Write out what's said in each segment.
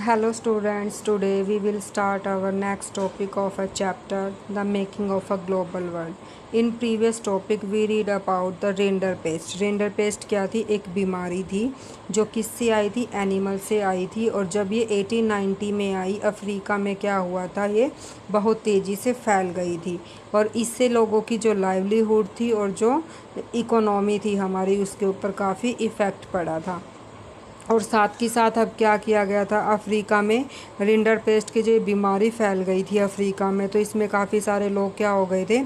Hello students, today we will start our next topic of a chapter, the making of a global world. In previous topic we read about the rinderpest. rinderpest क्या थी? एक बीमारी थी जो किससे आई थी? Animal से आई थी। और जब ये 1890 में आई अफ्रीका में, क्या हुआ था? ये बहुत तेज़ी से फैल गई थी और इससे लोगों की जो लाइवलीहुड थी और जो इकोनॉमी थी हमारी, उसके ऊपर काफ़ी इफ़ेक्ट पड़ा था। और साथ के साथ अब क्या किया गया था अफ्रीका में? रिंडरपेस्ट की जो बीमारी फैल गई थी अफ्रीका में, तो इसमें काफ़ी सारे लोग क्या हो गए थे?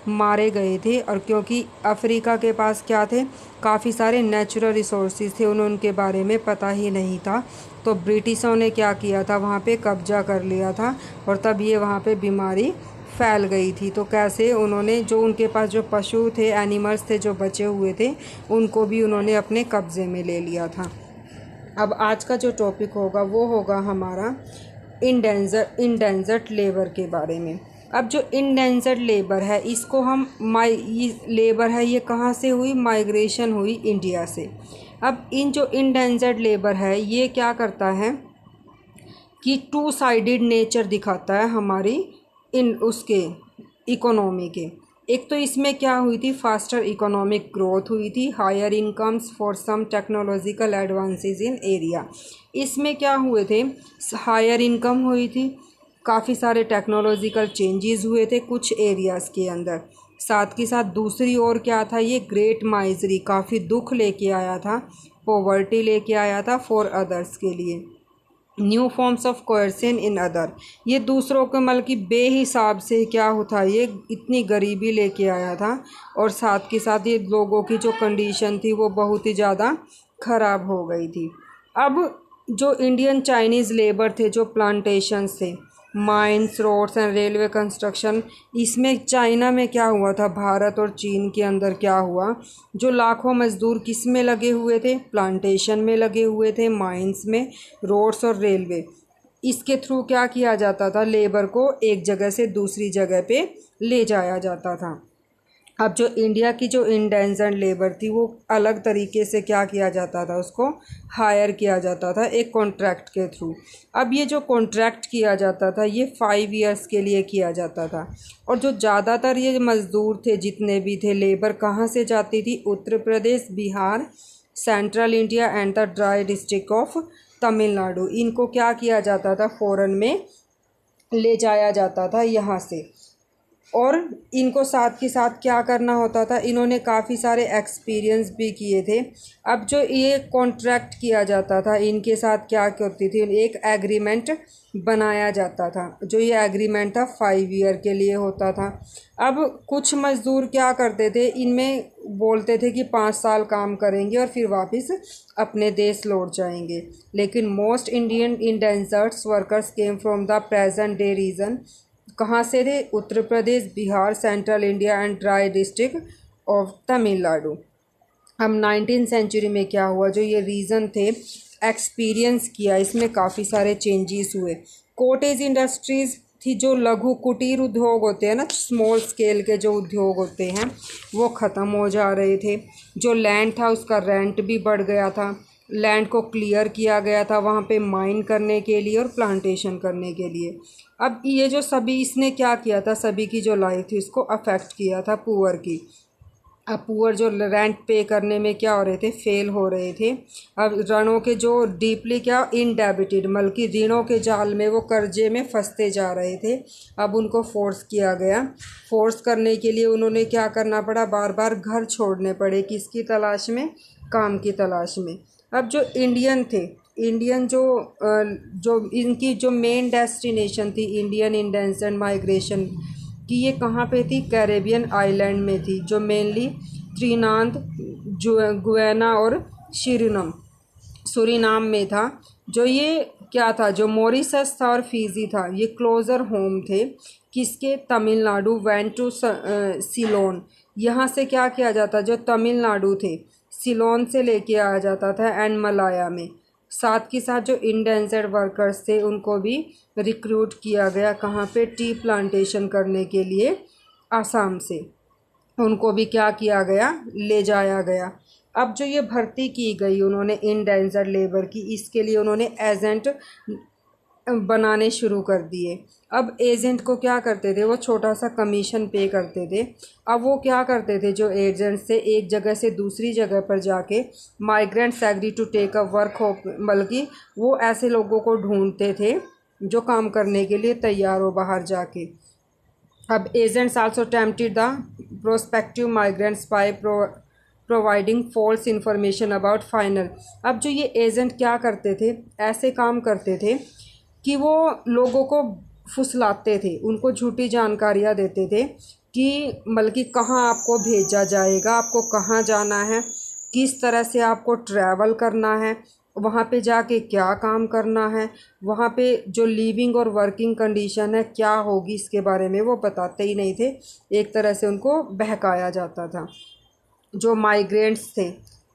मारे गए थे। और क्योंकि अफ्रीका के पास क्या थे? काफ़ी सारे नेचुरल रिसोर्सेज थे, उन्हें उनके बारे में पता ही नहीं था। तो ब्रिटिशों ने क्या किया था? वहाँ पे कब्जा कर लिया था और तब ये वहाँ पे बीमारी फैल गई थी। तो कैसे? उन्होंने जो उनके पास जो पशु थे, एनिमल्स थे जो बचे हुए थे, उनको भी उन्होंने अपने कब्ज़े में ले लिया था। अब आज का जो टॉपिक होगा वो होगा हमारा इंडेंजर्ड लेबर के बारे में। अब जो इंडेंजर्ड लेबर है, इसको हम लेबर है, ये कहाँ से हुई? माइग्रेशन हुई इंडिया से। अब इन जो इंडेंजर्ड लेबर है, ये क्या करता है कि टू साइडेड नेचर दिखाता है हमारी इन उसके इकोनॉमी के। एक तो इसमें क्या हुई थी? फास्टर इकोनॉमिक ग्रोथ हुई थी, higher incomes for some technological advances in area. इसमें क्या हुए थे? हायर इनकम हुई थी, काफ़ी सारे टेक्नोलॉजिकल चेंजेस हुए थे कुछ एरियाज़ के अंदर। साथ के साथ दूसरी ओर क्या था? ये ग्रेट माइजरी काफ़ी दुख लेके आया था, पॉवर्टी लेके आया था फॉर अदर्स के लिए। New forms of coercion in other, ये दूसरों के मल की बेहिसाब से क्या होता, ये इतनी गरीबी लेके आया था। और साथ के साथ ये लोगों की जो कंडीशन थी वो बहुत ही ज़्यादा ख़राब हो गई थी। अब जो इंडियन चाइनीज़ लेबर थे, जो प्लांटेशंस थे, mines, roads and railway construction, इसमें चाइना में क्या हुआ था? भारत और चीन के अंदर क्या हुआ? जो लाखों मज़दूर किस में लगे हुए थे? प्लांटेशन में लगे हुए थे, माइंस में, रोड्स और रेलवे। इसके थ्रू क्या किया जाता था? लेबर को एक जगह से दूसरी जगह पे ले जाया जाता था। अब जो इंडिया की जो इंडेंजर्ड लेबर थी, वो अलग तरीके से क्या किया जाता था? उसको हायर किया जाता था एक कॉन्ट्रैक्ट के थ्रू। अब ये जो कॉन्ट्रैक्ट किया जाता था, ये 5 ईयर्स के लिए किया जाता था। और जो ज़्यादातर ये मज़दूर थे, जितने भी थे, लेबर कहाँ से जाती थी? Uttar Pradesh, Bihar, central India and the dry district of Tamil Nadu. इनको क्या किया जाता था? फ़ॉरेन में ले जाया जाता था यहाँ से। और इनको साथ के साथ क्या करना होता था? इन्होंने काफ़ी सारे एक्सपीरियंस भी किए थे। अब जो ये कॉन्ट्रैक्ट किया जाता था, इनके साथ क्या होती थी? एक एग्रीमेंट बनाया जाता था। जो ये एग्रीमेंट था 5 ईयर के लिए होता था। अब कुछ मज़दूर क्या करते थे? इनमें बोलते थे कि 5 साल काम करेंगे और फिर वापस अपने देश लौट जाएंगे। लेकिन most Indian indentured workers came from the present day region. कहाँ से थे? Uttar Pradesh, Bihar, central India and dry district of Tamil Nadu. अब 19th सेंचुरी में क्या हुआ? जो ये रीज़न थे, एक्सपीरियंस किया, इसमें काफ़ी सारे चेंजेस हुए। कोटेज इंडस्ट्रीज़ थी, जो लघु कुटीर उद्योग होते हैं ना, स्मॉल स्केल के जो उद्योग होते हैं, वो ख़त्म हो जा रहे थे। जो लैंड था उसका रेंट भी बढ़ गया था। लैंड को क्लियर किया गया था वहाँ पे माइन करने के लिए और प्लांटेशन करने के लिए। अब ये जो सभी इसने क्या किया था? सभी की जो लाइफ थी उसको अफेक्ट किया था, पुअर की। अब पुअर जो रेंट पे करने में क्या हो रहे थे? फेल हो रहे थे। अब ऋणों के जो डीपली क्या इनडेबिटेड, बल्कि ऋणों के जाल में वो कर्जे में फंसते जा रहे थे। अब उनको फोर्स किया गया। फोर्स करने के लिए उन्होंने क्या करना पड़ा? बार बार घर छोड़ने पड़े। किसकी तलाश में? काम की तलाश में। अब जो इंडियन थे, इंडियन जो इनकी जो मेन डेस्टिनेशन थी इंडियन इंडेंजर्ड माइग्रेशन कि ये कहाँ पे थी? कैरेबियन आइलैंड में थी, जो मेनली त्रिनाद, गुयाना और सूरिनाम सूरीनाम में था। जो ये क्या था? जो मॉरिशस था और फिजी था, ये क्लोज़र होम थे किसके? तमिलनाडु। Went to Ceylon. यहाँ से क्या किया जाता? जो तमिलनाडु थे, सिलोन से लेके आया जाता था एंड मलाया में। साथ के साथ जो इंडेंजर्ड वर्कर्स थे उनको भी रिक्रूट किया गया। कहाँ पे? टी प्लांटेशन करने के लिए आसाम से उनको भी क्या किया गया? ले जाया गया। अब जो ये भर्ती की गई उन्होंने इंडेंजर्ड लेबर की, इसके लिए उन्होंने एजेंट बनाने शुरू कर दिए। अब एजेंट को क्या करते थे, वो छोटा सा कमीशन पे करते थे। अब वो क्या करते थे, जो एजेंट से एक जगह से दूसरी जगह पर जाके migrants agree to take a work हो, बल्कि वो ऐसे लोगों को ढूंढते थे जो काम करने के लिए तैयार हो बाहर जाके। अब agents also tempted the prospective migrants by providing false information about final. अब जो ये एजेंट क्या करते थे, ऐसे काम करते थे कि वो लोगों को फुसलाते थे, उनको झूठी जानकारियाँ देते थे कि बल्कि कहाँ आपको भेजा जाएगा, आपको कहाँ जाना है, किस तरह से आपको ट्रैवल करना है, वहाँ पे जाके क्या काम करना है, वहाँ पे जो लिविंग और वर्किंग कंडीशन है क्या होगी, इसके बारे में वो बताते ही नहीं थे। एक तरह से उनको बहकाया जाता था। जो माइग्रेंट्स थे,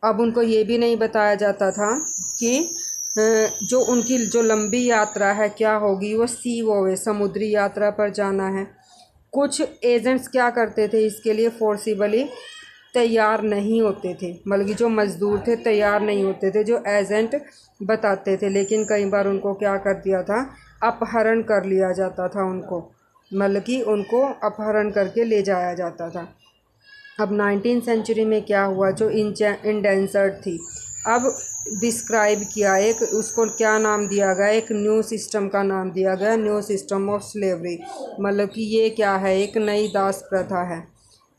अब उनको ये भी नहीं बताया जाता था कि जो उनकी जो लंबी यात्रा है क्या होगी, वो सी वो है, समुद्री यात्रा पर जाना है। कुछ एजेंट्स क्या करते थे, इसके लिए फोर्सिबली तैयार नहीं होते थे, बल्कि जो मज़दूर थे तैयार नहीं होते थे जो एजेंट बताते थे। लेकिन कई बार उनको क्या कर दिया था, अपहरण कर लिया जाता था उनको, मतलब कि उनको अपहरण करके ले जाया जाता था। अब 19th सेंचुरी में क्या हुआ, जो इंडेंसर्ड थी, अब डिस्क्राइब किया, एक उसको क्या नाम दिया गया, एक न्यू सिस्टम का नाम दिया गया, न्यू सिस्टम ऑफ स्लेवरी। मतलब कि ये क्या है, एक नई दास प्रथा है।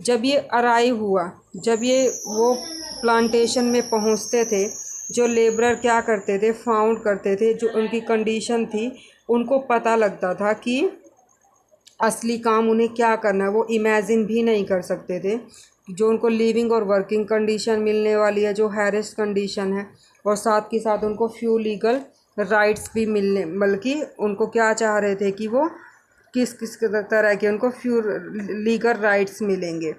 जब ये अराइव हुआ, जब ये वो प्लांटेशन में पहुंचते थे, जो लेबरर क्या करते थे, फाउंड करते थे जो उनकी कंडीशन थी, उनको पता लगता था कि असली काम उन्हें क्या करना है। वो इमेजिन भी नहीं कर सकते थे जो उनको लिविंग और वर्किंग कंडीशन मिलने वाली है, जो हैरेस कंडीशन है, और साथ के साथ उनको फ्यू लीगल राइट्स भी मिलने, बल्कि उनको क्या चाह रहे थे कि वो किस किस तरह के उनको फ्यू लीगल राइट्स मिलेंगे।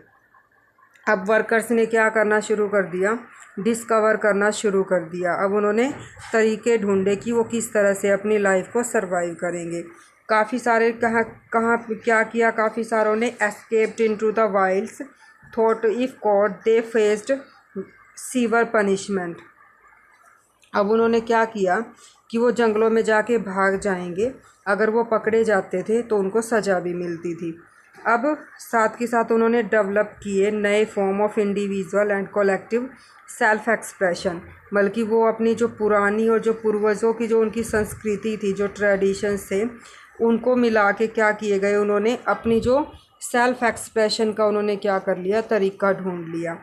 अब वर्कर्स ने क्या करना शुरू कर दिया, डिस्कवर करना शुरू कर दिया। अब उन्होंने तरीके ढूंढे कि वो किस तरह से अपनी लाइफ को सरवाइव करेंगे। काफ़ी सारे कहाँ कहाँ क्या किया, काफ़ी सारों ने escaped into the wilds, thought if caught they faced severe punishment. अब उन्होंने क्या किया कि वो जंगलों में जाके भाग जाएंगे, अगर वो पकड़े जाते थे तो उनको सज़ा भी मिलती थी। अब साथ के साथ उन्होंने डेवलप किए नए form of individual and collective self expression, बल्कि वो अपनी जो पुरानी और जो पूर्वजों की जो उनकी संस्कृति थी, जो ट्रेडिशंस थे, उनको मिला के क्या किए गए, उन्होंने अपनी जो सेल्फ एक्सप्रेशन का उन्होंने क्या कर लिया, तरीका ढूंढ लिया।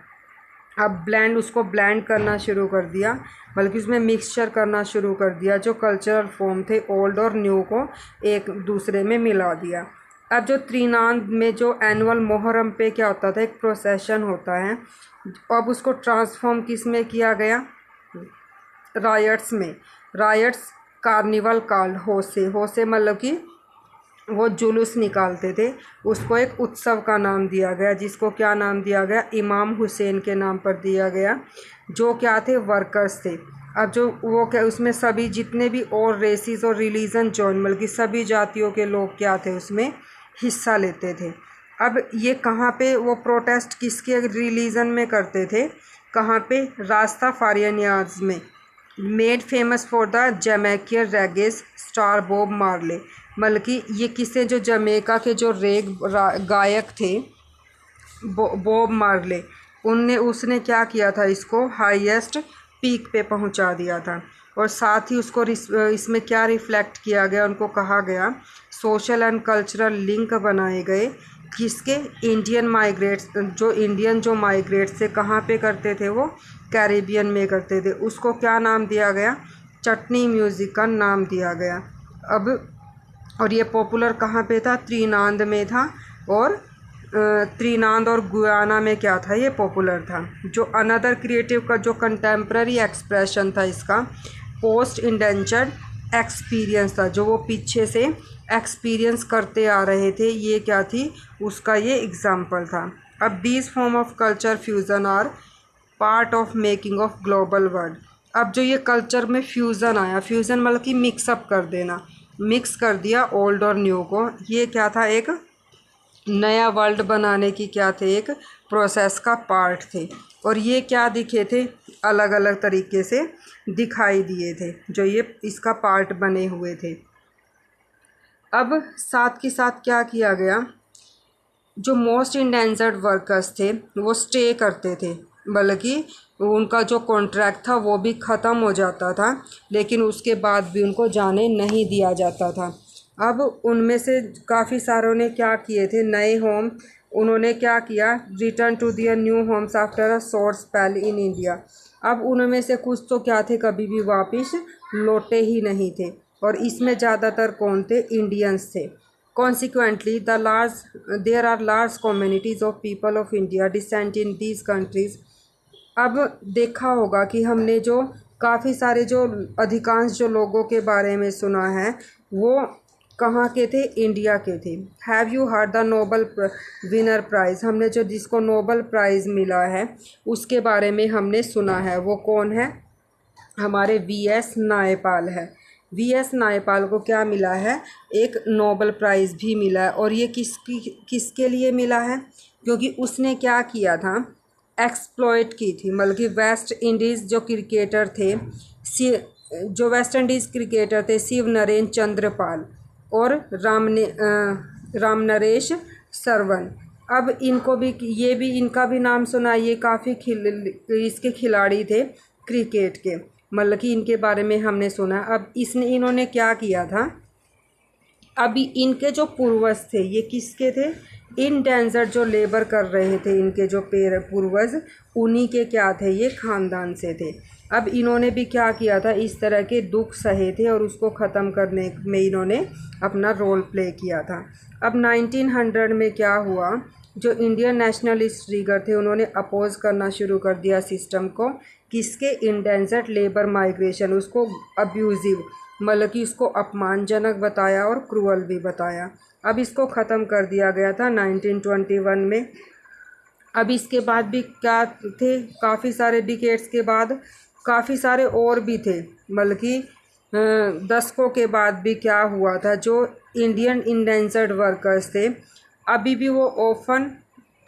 अब उसको ब्लेंड करना शुरू कर दिया, बल्कि उसमें मिक्सचर करना शुरू कर दिया। जो कल्चरल फॉर्म थे ओल्ड और न्यू को एक दूसरे में मिला दिया। अब जो त्रिनाद में जो एनुअल मोहर्रम पे क्या होता था, एक प्रोसेशन होता है, अब उसको ट्रांसफॉर्म किस में किया गया, रायट्स में। रायट्स कार्निवल कॉल्ड होसे मतलब कि वो जुलूस निकालते थे, उसको एक उत्सव का नाम दिया गया, जिसको क्या नाम दिया गया, इमाम हुसैन के नाम पर दिया गया, जो क्या थे, वर्कर्स थे। अब जो वो क्या, उसमें सभी जितने भी और रेसिस और रिलीजन जॉइन, बल्कि सभी जातियों के लोग क्या थे, उसमें हिस्सा लेते थे। अब ये कहाँ पे वो प्रोटेस्ट किसके रिलीजन में करते थे, कहाँ पे, रास्ताफारियनियाज में। Made famous for the Jamaican reggae star Bob Marley, बल्कि ये किसे, जो जमैका के जो गायक थे बॉब मार्ले, उसने क्या किया था, इसको हाईएस्ट पीक पे पहुंचा दिया था। और साथ ही उसको इसमें क्या रिफ्लेक्ट किया गया, उनको कहा गया, सोशल एंड कल्चरल लिंक बनाए गए किसके, इंडियन माइग्रेट्स, जो माइग्रेट्स थे कहाँ पे करते थे, वो कैरिबियन में करते थे। उसको क्या नाम दिया गया, चटनी म्यूज़िक का नाम दिया गया। अब और ये पॉपुलर कहाँ पे था, त्रिनाद में था, और त्रिनाद और गुयाना में क्या था, ये पॉपुलर था। जो अनदर क्रिएटिव का जो कंटेम्प्ररी एक्सप्रेशन था इसका, पोस्ट इंडेंचर्ड एक्सपीरियंस था, जो वो पीछे से एक्सपीरियंस करते आ रहे थे, ये क्या थी, उसका ये एग्जाम्पल था। अब these form of culture fusion are part of making of global world. अब जो ये कल्चर में फ्यूज़न आया, फ्यूज़न मतलब कि मिक्सअप कर देना, मिक्स कर दिया ओल्ड और न्यू को, ये क्या था, एक नया वर्ल्ड बनाने की क्या थे, एक प्रोसेस का पार्ट थे। और ये क्या दिखे थे, अलग अलग तरीके से दिखाई दिए थे, जो ये इसका पार्ट बने हुए थे। अब साथ के साथ क्या किया गया, जो मोस्ट इंडेंजर्ड वर्कर्स थे वो स्टे करते थे, बल्कि उनका जो कॉन्ट्रैक्ट था वो भी ख़त्म हो जाता था, लेकिन उसके बाद भी उनको जाने नहीं दिया जाता था। अब उनमें से काफ़ी सारों ने क्या किए थे, नए होम उन्होंने क्या किया, return to their new homes after a short spell in India. अब उनमें से कुछ तो क्या थे, कभी भी वापस लौटे ही नहीं थे, और इसमें ज़्यादातर कौन थे, इंडियंस थे। Consequently, there are large communities of people of India descent in these countries। अब देखा होगा कि हमने जो काफ़ी सारे जो अधिकांश जो लोगों के बारे में सुना है वो कहाँ के थे, इंडिया के थे। Have you heard the Nobel winner prize, हमने जो जिसको नोबल प्राइज़ मिला है उसके बारे में हमने सुना है, वो कौन है, हमारे वीएस नायपाल है। वीएस नायपाल को क्या मिला है, एक नोबल प्राइज़ भी मिला है। और ये किसके लिए मिला है, क्योंकि उसने क्या किया था, एक्सप्लॉइट की थी, मतलब कि वेस्ट इंडीज़ जो क्रिकेटर थे, जो वेस्ट इंडीज़ क्रिकेटर थे शिव नरेन चंद्रपाल और राम नरेश सरवन। अब इनको भी, ये भी, इनका भी नाम सुना, ये काफ़ी इसके खिलाड़ी थे क्रिकेट के, मतलब कि इनके बारे में हमने सुना। अब इन्होंने क्या किया था, अभी इनके जो पूर्वज थे ये किसके थे, इंडेंजर्ड जो लेबर कर रहे थे, इनके जो पूर्वज उन्हीं के क्या थे, ये ख़ानदान से थे। अब इन्होंने भी क्या किया था, इस तरह के दुख सहे थे और उसको ख़त्म करने में इन्होंने अपना रोल प्ले किया था। अब 1900 में क्या हुआ, जो इंडियन नेशनलिस्ट लीडर थे उन्होंने अपोज करना शुरू कर दिया सिस्टम को, किसके, इंडेंजर्ड लेबर माइग्रेशन, उसको अब्यूज़िव, मतलब कि इसको अपमानजनक बताया और क्रूअल भी बताया। अब इसको ख़त्म कर दिया गया था 1921 में। अब इसके बाद भी क्या थे, काफ़ी सारे डिकेड्स के बाद काफ़ी सारे और भी थे, मतलब कि दशकों के बाद भी क्या हुआ था, जो इंडियन इंडेंजर्ड वर्कर्स थे अभी भी वो often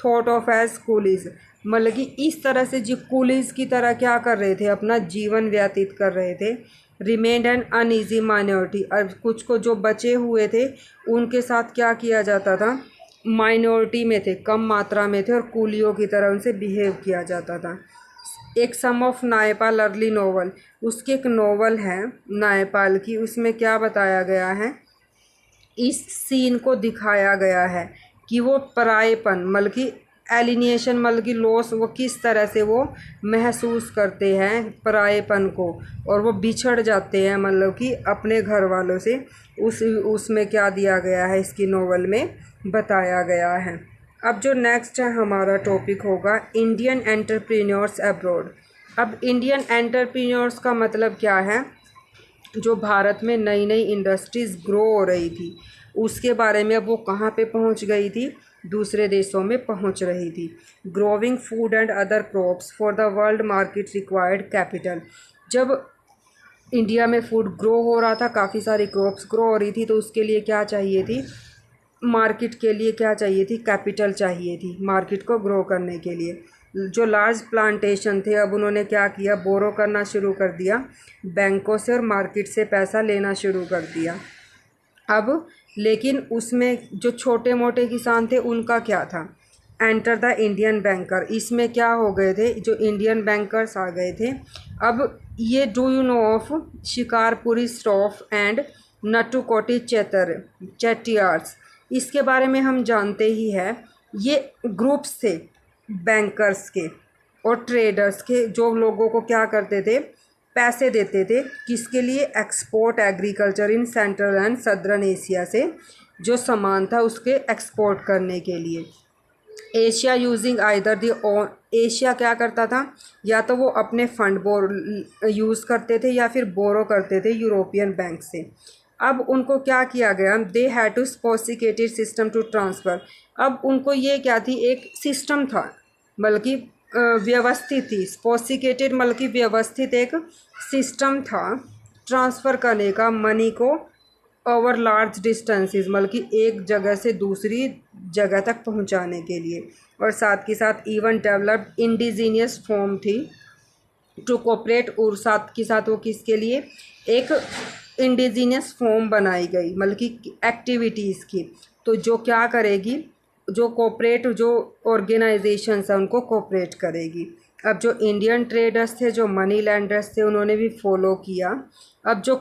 thought of as coolies, मतलब कि इस तरह से जो कूलीज की तरह क्या कर रहे थे, अपना जीवन व्यतीत कर रहे थे। रिमेंड एन अनईजी माइनॉरिटी, और कुछ को जो बचे हुए थे उनके साथ क्या किया जाता था, माइनॉरिटी में थे, कम मात्रा में थे और कूलियों की तरह उनसे बिहेव किया जाता था। एक सम ऑफ नायपाल अर्ली नोवेल, उसकी एक नोवेल है नायपाल की, उसमें क्या बताया गया है, इस सीन को दिखाया गया है कि वो परायेपन, मतलब कि एलिनिएशन, मतलब कि लॉस, वो किस तरह से वो महसूस करते हैं परायेपन को, और वो बिछड़ जाते हैं मतलब कि अपने घर वालों से। उसमें क्या दिया गया है, इसकी नोवेल में बताया गया है। अब जो नेक्स्ट है हमारा टॉपिक होगा इंडियन एंटरप्रेन्योर्स अब्रॉड। अब इंडियन एंटरप्रेन्योर्स का मतलब क्या है, जो भारत में नई नई इंडस्ट्रीज़ ग्रो हो रही थी उसके बारे में। अब वो कहाँ पे पहुँच गई थी, दूसरे देशों में पहुँच रही थी। Growing food and other crops for the world market required capital, जब इंडिया में फूड ग्रो हो रहा था, काफ़ी सारी क्रॉप्स ग्रो हो रही थी, तो उसके लिए क्या चाहिए थी, मार्केट के लिए क्या चाहिए थी, कैपिटल चाहिए थी मार्केट को ग्रो करने के लिए। जो लार्ज प्लांटेशन थे, अब उन्होंने क्या किया, बोरो करना शुरू कर दिया बैंकों से और मार्केट से पैसा लेना शुरू कर दिया। अब लेकिन उसमें जो छोटे मोटे किसान थे उनका क्या था, एंटर द इंडियन बैंकर, इसमें क्या हो गए थे, जो इंडियन बैंकर्स आ गए थे। अब ये do you know of Shikarpuri shroffs and Nattukottai Chettiars, इसके बारे में हम जानते ही हैं। ये ग्रुप्स थे बैंकर्स के और ट्रेडर्स के, जो लोगों को क्या करते थे, पैसे देते थे, किसके लिए, export agriculture in central and southern Asia से जो सामान था उसके एक्सपोर्ट करने के लिए। एशिया यूजिंग आइदर दी ओन, एशिया क्या करता था, या तो वो अपने फंड यूज़ करते थे या फिर बोरो करते थे यूरोपियन बैंक से। अब उनको क्या किया गया, they had to sophisticated system to transfer, अब उनको ये क्या थी, एक सिस्टम था, बल्कि व्यवस्थित थी, सोफिस्टिकेटेड मतलब कि व्यवस्थित एक सिस्टम था ट्रांसफ़र करने का मनी को ओवर लार्ज डिस्टेंसेस, मतलब कि एक जगह से दूसरी जगह तक पहुंचाने के लिए। और साथ के साथ इवन डेवलप्ड इंडिजीनियस फॉर्म थी टू कोऑपरेट, और साथ के साथ वो किसके लिए, एक इंडिजिनियस फॉर्म बनाई गई, मतलब कि एक्टिविटीज़ की। तो जो क्या करेगी, जो कोऑपरेट जो ऑर्गेनाइजेशंस हैं उनको कोऑपरेट करेगी। अब जो इंडियन ट्रेडर्स थे, जो मनी लैंडर्स थे, उन्होंने भी फॉलो किया। अब जो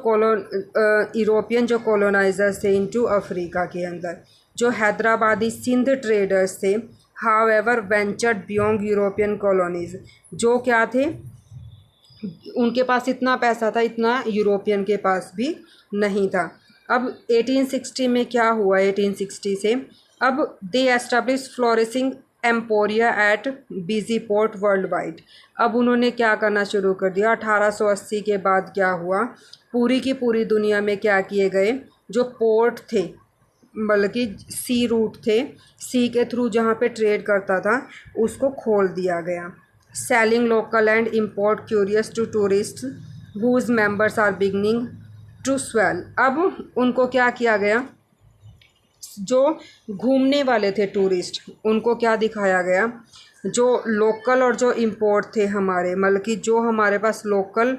यूरोपियन जो कॉलोनाइजर्स थे इनटू अफ्रीका के अंदर, जो हैदराबादी सिंध ट्रेडर्स थे, however ventured beyond European colonies, जो क्या थे, उनके पास इतना पैसा था इतना यूरोपियन के पास भी नहीं था। अब 1860 में क्या हुआ, 1860 से अब they established flourishing emporia at busy port worldwide. अब उन्होंने क्या करना शुरू कर दिया, 1880 के बाद क्या हुआ, पूरी की पूरी दुनिया में क्या किए गए, जो पोर्ट थे, मतलब कि सी रूट थे, सी के थ्रू जहाँ पे ट्रेड करता था उसको खोल दिया गया। Selling local and import curios to tourist whose members are beginning to swell. अब उनको क्या किया गया, जो घूमने वाले थे टूरिस्ट, उनको क्या दिखाया गया, जो लोकल और जो इम्पोर्ट थे हमारे, मतलब कि जो हमारे पास लोकल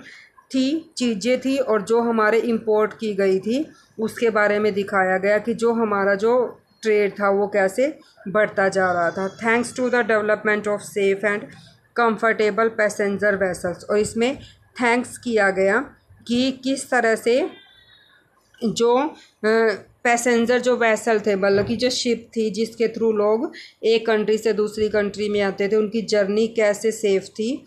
थी चीज़ें थी और जो हमारे इंपोर्ट की गई थी, उसके बारे में दिखाया गया कि जो हमारा जो ट्रेड था वो कैसे बढ़ता जा रहा था। Thanks to the development of safe and comfortable passenger vessels. और इसमें थैंक्स किया गया कि किस तरह से जो पैसेंजर जो वेसल थे, मतलब कि जो शिप थी जिसके थ्रू लोग एक कंट्री से दूसरी कंट्री में आते थे, उनकी जर्नी कैसे सेफ थी,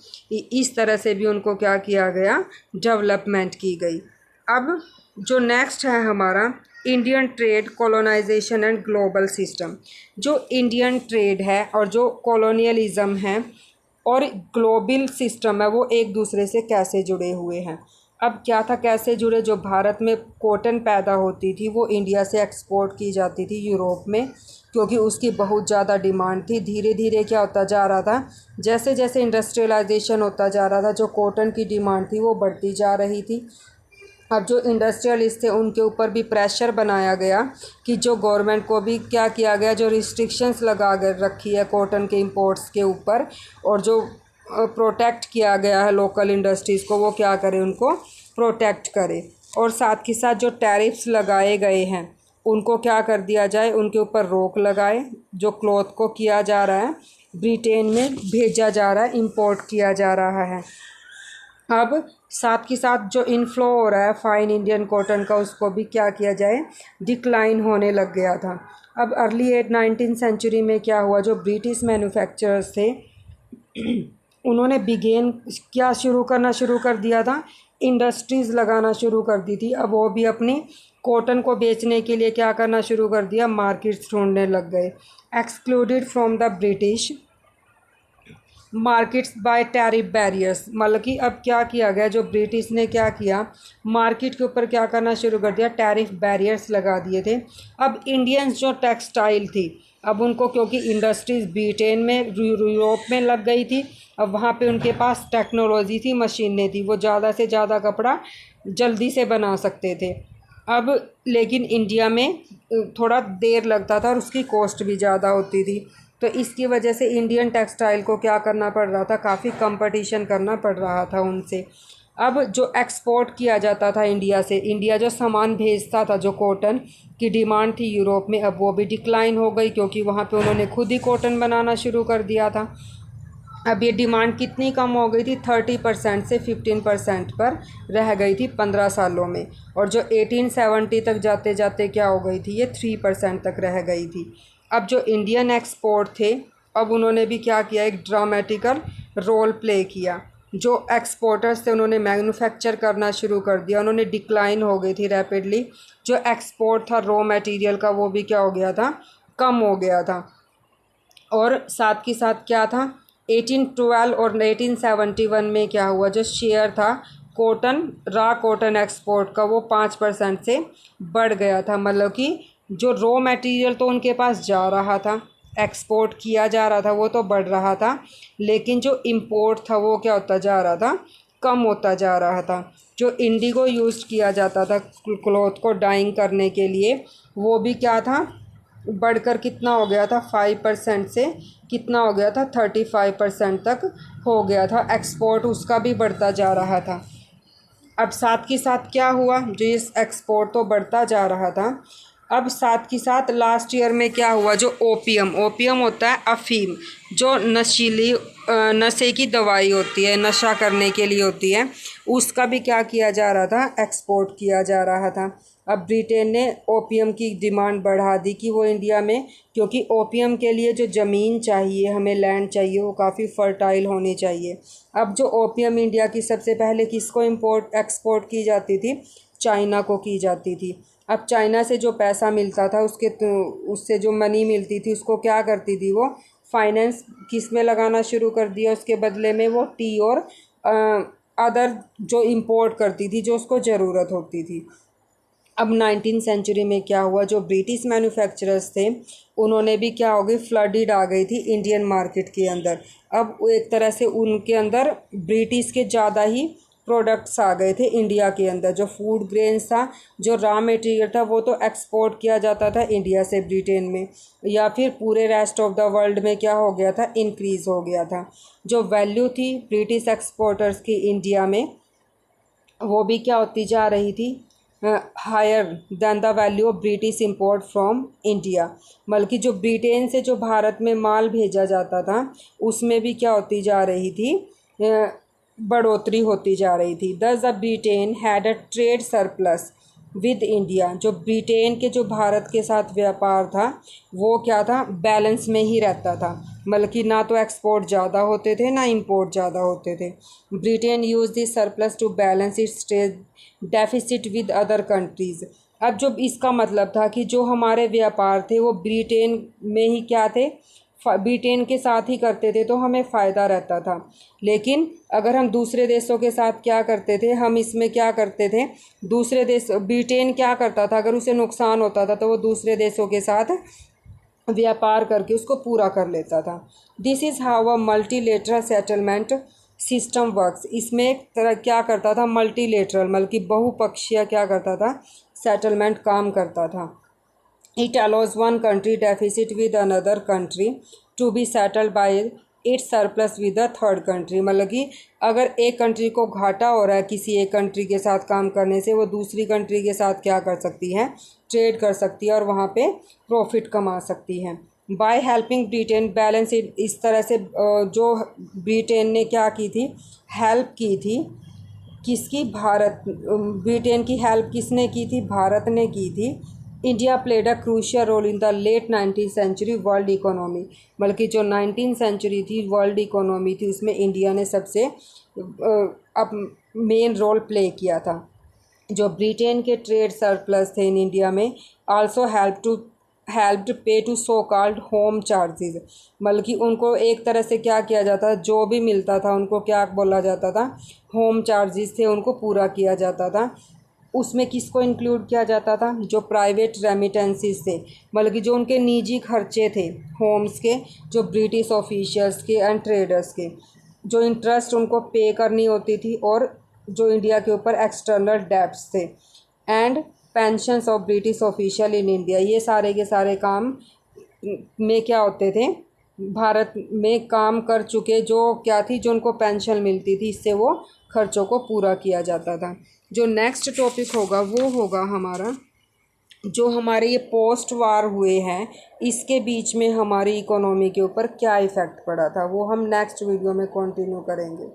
इस तरह से भी उनको क्या किया गया, डेवलपमेंट की गई। अब जो नेक्स्ट है हमारा Indian trade, colonisation and global system. जो इंडियन ट्रेड है और जो कॉलोनियलिज्म है और ग्लोबल सिस्टम है वो एक दूसरे से कैसे जुड़े हुए हैं। अब क्या था, कैसे जुड़े, जो भारत में कॉटन पैदा होती थी वो इंडिया से एक्सपोर्ट की जाती थी यूरोप में, क्योंकि उसकी बहुत ज़्यादा डिमांड थी। धीरे धीरे क्या होता जा रहा था, जैसे जैसे इंडस्ट्रियलाइजेशन होता जा रहा था, जो कॉटन की डिमांड थी वो बढ़ती जा रही थी। अब जो इंडस्ट्रियलिस्ट थे उनके ऊपर भी प्रेशर बनाया गया कि जो गवर्नमेंट को भी क्या किया गया, जो रिस्ट्रिक्शंस लगा रखी है कॉटन के इंपोर्ट्स के ऊपर, और जो प्रोटेक्ट किया गया है लोकल इंडस्ट्रीज़ को, वो क्या करे, उनको प्रोटेक्ट करे। और साथ के साथ जो टैरिफ्स लगाए गए हैं उनको क्या कर दिया जाए, उनके ऊपर रोक लगाए। जो क्लॉथ को किया जा रहा है ब्रिटेन में भेजा जा रहा है, इंपोर्ट किया जा रहा है। अब साथ के साथ जो इनफ्लो हो रहा है फाइन इंडियन कॉटन का, उसको भी क्या किया जाए, डिक्लाइन होने लग गया था। अब अर्ली 19th सेंचुरी में क्या हुआ, जो ब्रिटिश मैन्युफैक्चरर्स थे उन्होंने बिगेन क्या करना शुरू कर दिया था, इंडस्ट्रीज़ लगाना शुरू कर दी थी। अब वो भी अपनी कॉटन को बेचने के लिए क्या करना शुरू कर दिया, मार्केट्स ढूंढने लग गए। Excluded from the British markets by tariff barriers, मतलब कि अब क्या किया गया, जो ब्रिटिश ने क्या किया, मार्केट के ऊपर क्या करना शुरू कर दिया, टैरिफ बैरियर्स लगा दिए थे। अब इंडियंस जो टेक्सटाइल थी, अब उनको क्योंकि इंडस्ट्रीज़ ब्रिटेन में यूरोप में लग गई थी, अब वहाँ पे उनके पास टेक्नोलॉजी थी, मशीनें थी, वो ज़्यादा से ज़्यादा कपड़ा जल्दी से बना सकते थे। अब लेकिन इंडिया में थोड़ा देर लगता था और उसकी कॉस्ट भी ज़्यादा होती थी, तो इसकी वजह से इंडियन टेक्सटाइल को क्या करना पड़ रहा था, काफ़ी कंपटीशन करना पड़ रहा था उनसे। अब जो एक्सपोर्ट किया जाता था इंडिया से, इंडिया जो सामान भेजता था, जो कॉटन की डिमांड थी यूरोप में, अब वो भी डिक्लाइन हो गई, क्योंकि वहाँ पे उन्होंने खुद ही कॉटन बनाना शुरू कर दिया था। अब ये डिमांड कितनी कम हो गई थी, 30% से 15% पर रह गई थी 15 सालों में, और जो 1870 तक जाते जाते क्या हो गई थी, ये 3% तक रह गई थी। अब जो इंडियन एक्सपोर्ट थे, अब उन्होंने भी क्या किया, एक ड्रामेटिकल रोल प्ले किया। जो एक्सपोर्टर्स थे उन्होंने मैन्युफैक्चर करना शुरू कर दिया, उन्होंने डिक्लाइन हो गई थी रैपिडली। जो एक्सपोर्ट था रॉ मटेरियल का, वो भी क्या हो गया था, कम हो गया था। और साथ के साथ क्या था, 1812 और 1871 में क्या हुआ, जो शेयर था कॉटन, रॉ कॉटन एक्सपोर्ट का, वो 5% से बढ़ गया था। मतलब कि जो रॉ मटेरियल तो उनके पास जा रहा था, एक्सपोर्ट किया जा रहा था, वो तो बढ़ रहा था, लेकिन जो इंपोर्ट था वो क्या होता जा रहा था, कम होता जा रहा था। जो इंडिगो यूज़ किया जाता था क्लॉथ को डाइंग करने के लिए, वो भी क्या था, बढ़कर कितना हो गया था, 5% से कितना हो गया था, 35% तक हो गया था। एक्सपोर्ट उसका भी बढ़ता जा रहा था। अब साथ के साथ क्या हुआ, जो ये एक्सपोर्ट तो बढ़ता जा रहा था, अब साथ के साथ लास्ट ईयर में क्या हुआ, जो ओपियम होता है अफीम, जो नशीली नशे की दवाई होती है, नशा करने के लिए होती है, उसका भी क्या किया जा रहा था, एक्सपोर्ट किया जा रहा था। अब ब्रिटेन ने ओपियम की डिमांड बढ़ा दी कि वो इंडिया में, क्योंकि ओपियम के लिए जो ज़मीन चाहिए, हमें लैंड चाहिए, वो काफ़ी फर्टाइल होनी चाहिए। अब जो ओपियम इंडिया की सबसे पहले किसको एक्सपोर्ट की जाती थी, चाइना को की जाती थी। अब चाइना से जो पैसा मिलता था, उससे जो मनी मिलती थी, उसको क्या करती थी वो, फाइनेंस किस में लगाना शुरू कर दिया, उसके बदले में वो टी और अदर जो इंपोर्ट करती थी, जो उसको ज़रूरत होती थी। अब 19वीं सेंचुरी में क्या हुआ, जो ब्रिटिश मैन्युफैक्चरर्स थे, उन्होंने भी क्या हो गई, फ्लडिड आ गई थी इंडियन मार्केट के अंदर। अब एक तरह से उनके अंदर ब्रिटिश के ज़्यादा ही प्रोडक्ट्स आ गए थे इंडिया के अंदर। जो फूड ग्रेन्स था, जो रॉ मटेरियल था, वो तो एक्सपोर्ट किया जाता था इंडिया से ब्रिटेन में, या फिर पूरे रेस्ट ऑफ द वर्ल्ड में क्या हो गया था, इंक्रीज़ हो गया था। जो वैल्यू थी ब्रिटिश एक्सपोर्टर्स की इंडिया में, वो भी क्या होती जा रही थी, higher than the value of British import from India. बल्कि जो ब्रिटेन से जो भारत में माल भेजा जाता था, उसमें भी क्या होती जा रही थी, बढ़ोतरी होती जा रही थी। दस the Britain had a trade surplus with India. जो ब्रिटेन के जो भारत के साथ व्यापार था, वो क्या था, बैलेंस में ही रहता था। बल्कि ना तो एक्सपोर्ट ज़्यादा होते थे, ना इंपोर्ट ज़्यादा होते थे। Britain use this surplus to balance its trade deficit with other countries. अब जो इसका मतलब था कि जो हमारे व्यापार थे, वो ब्रिटेन में ही क्या थे, ब्रिटेन के साथ ही करते थे, तो हमें फ़ायदा रहता था। लेकिन अगर हम दूसरे देशों के साथ क्या करते थे, हम इसमें क्या करते थे, दूसरे देश, ब्रिटेन क्या करता था, अगर उसे नुकसान होता था तो वो दूसरे देशों के साथ व्यापार करके उसको पूरा कर लेता था। This is how a multilateral settlement system works. इसमें एक तरह क्या करता था, मल्टीलेटरल मतलब कि बहुपक्षीय क्या करता था, सेटलमेंट काम करता था। It allows one country deficit with another country to be settled by its surplus with a third country। मतलब कि अगर एक कंट्री को घाटा हो रहा है किसी एक कंट्री के साथ काम करने से, वो दूसरी कंट्री के साथ क्या कर सकती है, ट्रेड कर सकती है और वहाँ पे प्रॉफिट कमा सकती है। By helping Britain balance it, इस तरह से जो ब्रिटेन ने क्या की थी, हेल्प की थी, किसकी, भारत, ब्रिटेन की हेल्प किसने की थी, भारत ने की थी। India played a crucial role in the late 19th century world economy. बल्कि जो 19th सेंचुरी थी, वर्ल्ड इकोनॉमी थी, उसमें इंडिया ने सबसे अब मेन रोल प्ले किया था। जो ब्रिटेन के ट्रेड सरप्लस थे इन इंडिया में, also helped pay to so called home charges. बल्कि उनको एक तरह से क्या किया जाता, जो भी मिलता था उनको क्या बोला जाता था, होम चार्जेस थे, उनको पूरा किया जाता था। उसमें किसको इंक्लूड किया जाता था, जो प्राइवेट रेमिटेंसेस थे, बल्कि जो उनके निजी खर्चे थे होम्स के, जो ब्रिटिश ऑफिशियल्स के एंड ट्रेडर्स के, जो इंटरेस्ट उनको पे करनी होती थी, और जो इंडिया के ऊपर एक्सटर्नल डेब्ट्स थे, and pensions of British official in India. ये सारे के सारे काम में क्या होते थे, भारत में काम कर चुके जो क्या थी, जो उनको पेंशन मिलती थी, इससे वो खर्चों को पूरा किया जाता था। जो नेक्स्ट टॉपिक होगा वो होगा हमारा, जो हमारे ये पोस्ट वार हुए हैं, इसके बीच में हमारी इकोनॉमी के ऊपर क्या इफ़ेक्ट पड़ा था, वो हम नेक्स्ट वीडियो में कंटिन्यू करेंगे।